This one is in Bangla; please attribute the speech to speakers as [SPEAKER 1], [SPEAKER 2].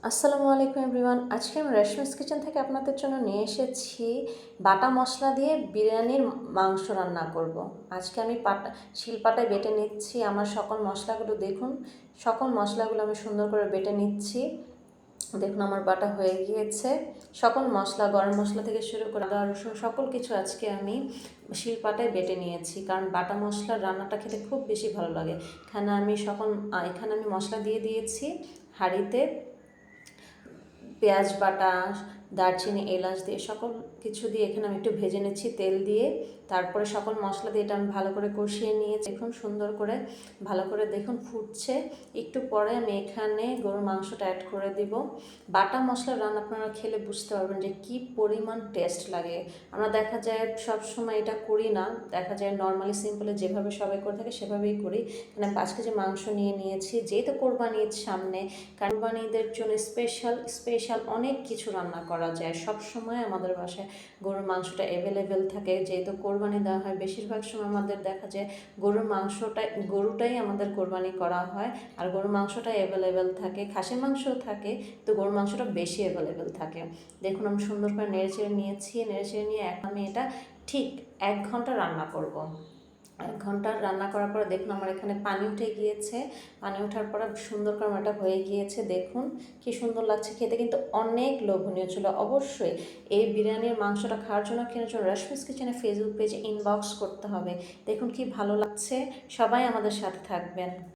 [SPEAKER 1] আসসালামু আলাইকুম এভরিওয়ান। আজকে আমি রেশমিস কিচেন থেকে আপনাদের জন্য নিয়ে এসেছি বাটা মশলা দিয়ে বিরিয়ানির মাংস রান্না করব। আজকে আমি শিলপাটায় বেটে নিচ্ছি। আমার সকল মশলাগুলো দেখুন, সকল মশলাগুলো আমি সুন্দর করে বেটে নিচ্ছি। দেখুন আমার বাটা হয়ে গিয়েছে। সকল মশলা, গরম মশলা থেকে শুরু করে আদা রসুন সকল কিছু আজকে আমি শিলপাটায় বেটে নিয়েছি, কারণ বাটা মশলার রান্নাটা খেতে খুব বেশি ভালো লাগে। এখানে আমি মশলা দিয়ে দিয়েছি হাঁড়িতে। পেঁয়াজ বাটা, দারচিনি, এলাচ দিয়ে সকল কিছু দিয়ে এখানে আমি একটু ভেজে নিচ্ছি তেল দিয়ে। তারপরে সকল মশলা দিয়ে এটা আমি ভালো করে কষিয়ে নিয়ে দেখুন সুন্দর করে ভালো করে দেখুন ফুটছে। একটু পরে আমি এখানে গরুর মাংসটা অ্যাড করে দিব। বাটা মশলার রান্না আপনারা খেলে বুঝতে পারবেন যে কি পরিমাণ টেস্ট লাগে। আমরা দেখা যায় সব সময় এটা করি না, দেখা যায় নর্মালি সিম্পলে যেভাবে সবাই করে থাকে সেভাবেই করি। এখানে 5 কেজি মাংস নিয়ে নিয়েছি, যেহেতু কোরবানি ঈদ সামনে। কোরবানি ঈদের জন্য স্পেশাল অনেক কিছু রান্না করা যায়। সব সময় আমাদের বাসায় গরুর মাংসটা অ্যাভেলেবেল থাকে, যেহেতু কোরবানি দেওয়া হয় বেশিরভাগ সময় আমাদের দেখা যায় গরুটাই আমাদের কোরবানি করা হয়। আর গরুর মাংসটাই অ্যাভেলেবেল থাকে, খাসির মাংসও থাকে, তো গরুর মাংসটা বেশি অ্যাভেলেবেল থাকে। দেখুন আমি সুন্দর করে নেড়েচেড়ে নিয়ে এখন আমি এটা ঠিক 1 ঘন্টা রান্না করব। 1 ঘন্টা রান্না করার পরে দেখুন আমার এখানে পানি উঠে গিয়েছে। পানি ওঠার পরে সুন্দর করে এটা হয়ে গিয়েছে। দেখুন কি সুন্দর লাগছে খেতে, কিন্তু অনেক লোভনীয় ছিল। অবশ্যই এই বিরিয়ানির মাংসটা খাওয়ার জন্য কেনার জন্য রেশমিস কিচেনে ফেসবুক পেজে ইনবক্স করতে হবে। দেখুন কি ভালো লাগছে। সবাই আমাদের সাথে থাকবেন।